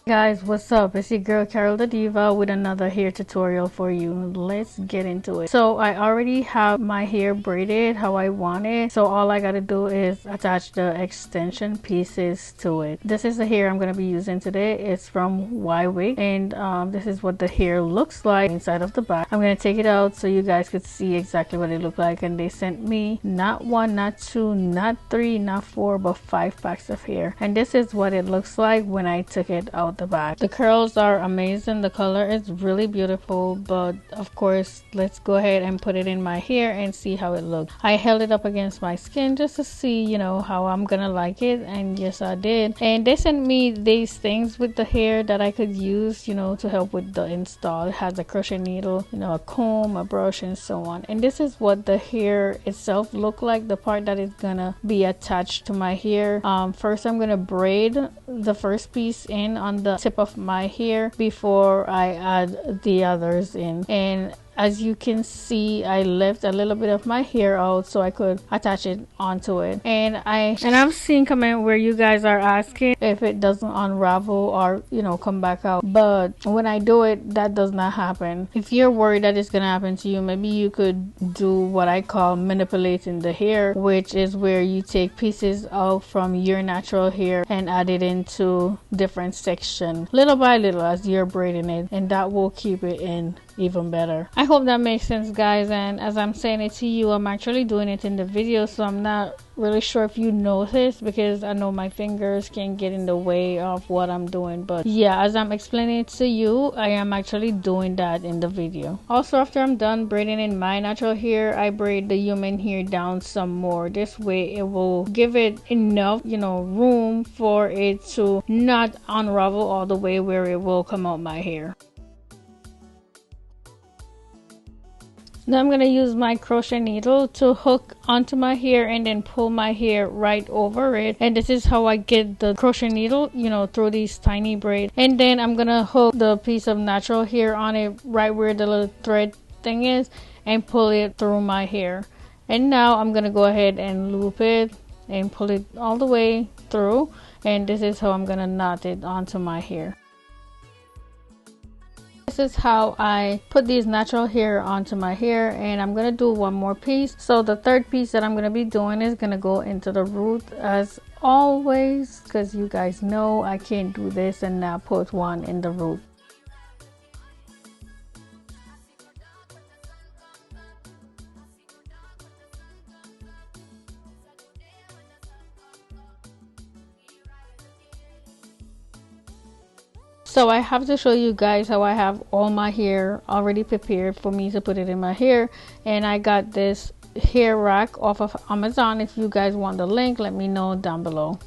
Guys, what's up? It's your girl Carol the Diva with another hair tutorial for you. Let's get into it. So I already have my hair braided how I want it, so all I gotta do is attach the extension pieces to it. This is the hair I'm gonna be using today. It's from YWIGS, and this is what the hair looks like inside of the bag. I'm gonna take it out so you guys could see exactly what it looked like, and they sent me not one, not two, not three, not four, but 5 packs of hair, and this is what it looks like when I took it out the bag. The curls are amazing, the color is really beautiful, but of course let's go ahead and put it in my hair and see how it looks. I held it up against my skin just to see, you know, how I'm gonna like it, and yes I did. And they sent me these things with the hair that I could use, you know, to help with the install. It has a crochet needle, you know, a comb, a brush, and so on. And this is what the hair itself look like, the part that is gonna be attached to my hair. First I'm gonna braid the first piece in on the tip of my hair before I add the others in. And as you can see, I left a little bit of my hair out so I could attach it onto it. And I'm seeing comment where you guys are asking if it doesn't unravel or, you know, come back out. But when I do it, that does not happen. If you're worried that it's gonna happen to you, maybe you could do what I call manipulating the hair, which is where you take pieces out from your natural hair and add it into different sections little by little as you're braiding it, and that will keep it in even better. I hope that makes sense, guys. And as I'm saying it to you, I'm actually doing it in the video, so I'm not really sure if you notice, because I know my fingers can get in the way of what I'm doing. But yeah, as I'm explaining it to you, I am actually doing that in the video. Also, after I'm done braiding in my natural hair, I braid the human hair down some more. This way it will give it enough, you know, room for it to not unravel all the way where it will come out my hair. Now I'm going to use my crochet needle to hook onto my hair and then pull my hair right over it. And this is how I get the crochet needle, you know, through these tiny braids. And then I'm going to hook the piece of natural hair on it right where the little thread thing is and pull it through my hair. And now I'm going to go ahead and loop it and pull it all the way through. And this is how I'm going to knot it onto my hair. This is how I put these natural hair onto my hair, and I'm gonna do one more piece. So the third piece that I'm gonna be doing is gonna go into the root as always, because you guys know I can't do this and not put one in the root. So I have to show you guys how I have all my hair already prepared for me to put it in my hair, and I got this hair rack off of Amazon. If you guys want the link, let me know down below.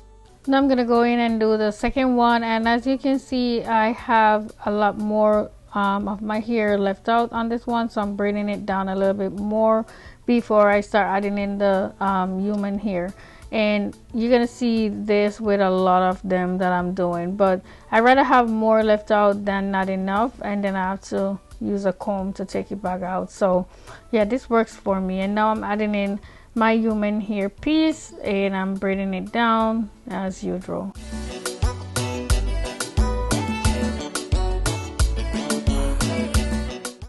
Now I'm gonna go in and do the second one, and as you can see, I have a lot more of my hair left out on this one, so I'm braiding it down a little bit more before I start adding in the human hair. And you're gonna see this with a lot of them that I'm doing, but I'd rather have more left out than not enough, and then I have to use a comb to take it back out. So yeah, this works for me. And now I'm adding in my human hair piece and I'm braiding it down as usual.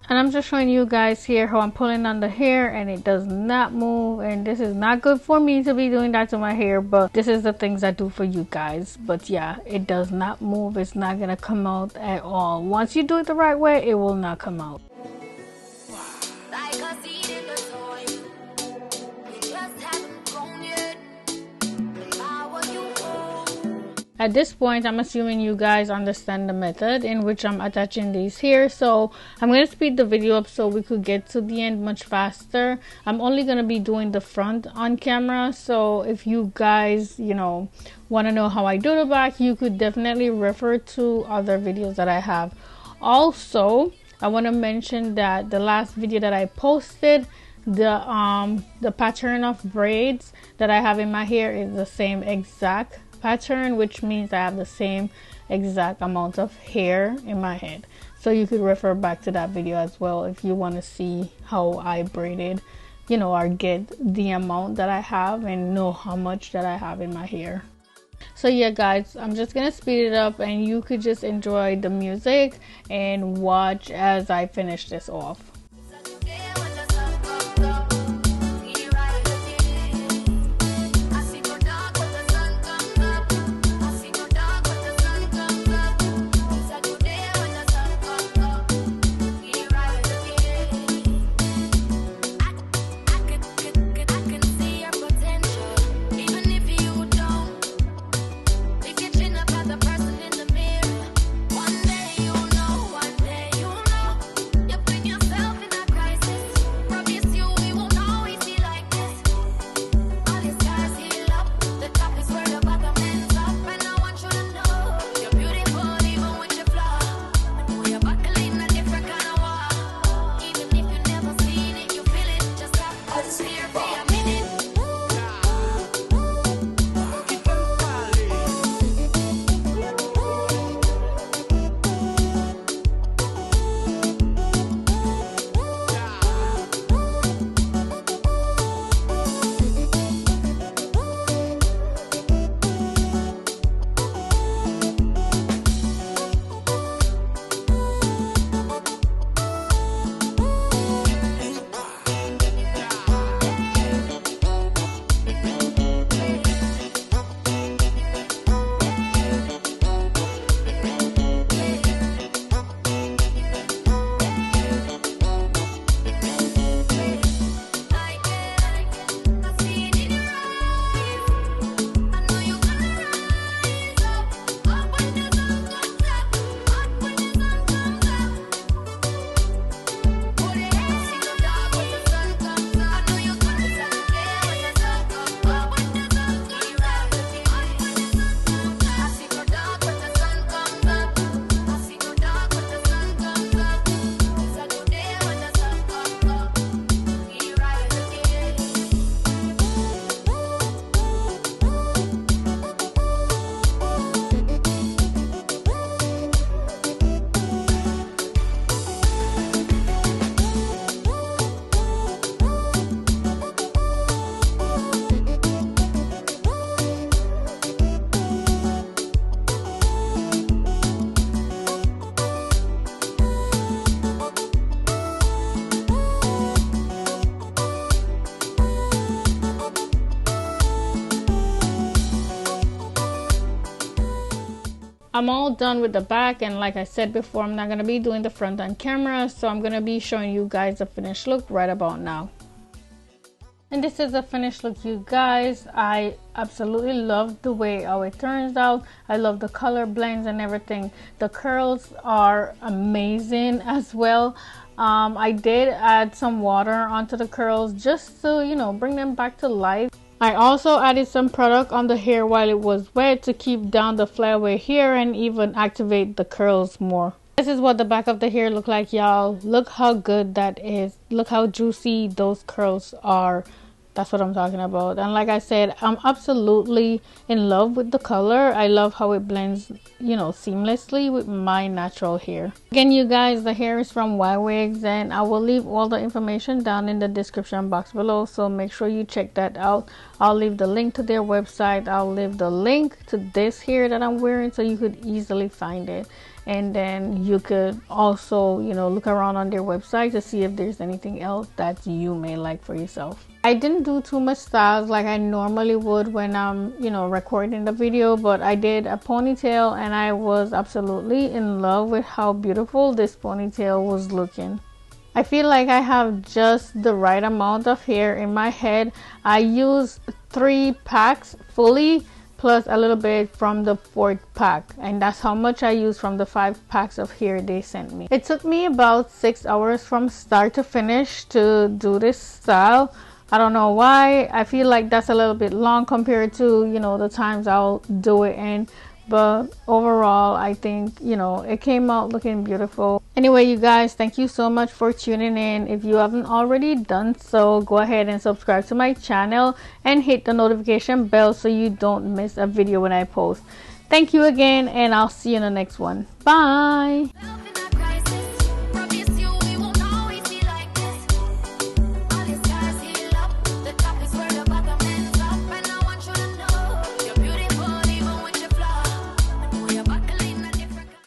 And I'm just showing you guys here how I'm pulling on the hair and it does not move, and this is not good for me to be doing that to my hair, but this is the things I do for you guys. But yeah, it does not move. It's not gonna come out at all. Once you do it the right way, it will not come out. At this point, I'm assuming you guys understand the method in which I'm attaching these here. So I'm going to speed the video up so we could get to the end much faster. I'm only going to be doing the front on camera. So if you guys, you know, want to know how I do the back, you could definitely refer to other videos that I have. Also, I want to mention that the last video that I posted, the pattern of braids that I have in my hair is the same exact pattern, which means I have the same exact amount of hair in my head. So you could refer back to that video as well if you want to see how I braided, you know, or get the amount that I have and know how much that I have in my hair. So yeah guys, I'm just gonna speed it up and you could just enjoy the music and watch as I finish this off. I'm all done with the back, and like I said before, I'm not going to be doing the front on camera, so I'm going to be showing you guys the finished look right about now. And this is the finished look, you guys. I absolutely love the way how it turns out. I love the color blends and everything. The curls are amazing as well. I did add some water onto the curls just to, you know, bring them back to life. I also added some product on the hair while it was wet to keep down the flyaway hair and even activate the curls more. This is what the back of the hair look like, y'all. Look how good that is. Look how juicy those curls are. That's what I'm talking about. And like I said, I'm absolutely in love with the color. I love how it blends, you know, seamlessly with my natural hair. Again, you guys, the hair is from YWIGS, and I will leave all the information down in the description box below, so make sure you check that out. I'll leave the link to their website. I'll leave the link to this hair that I'm wearing so you could easily find it. And then you could also, you know, look around on their website to see if there's anything else that you may like for yourself. I didn't do too much styles like I normally would when I'm, you know, recording the video, but I did a ponytail and I was absolutely in love with how beautiful this ponytail was looking. I feel like I have just the right amount of hair in my head. I used 3 packs fully, plus a little bit from the 4th pack, and that's how much I used from the 5 packs of hair they sent me. It took me about 6 hours from start to finish to do this style. I don't know why. I feel like that's a little bit long compared to, you know, the times I'll do it in. But overall, I think, you know, it came out looking beautiful. Anyway, you guys, thank you so much for tuning in. If you haven't already done so, go ahead and subscribe to my channel and hit the notification bell so you don't miss a video when I post. Thank you again, and I'll see you in the next one. Bye.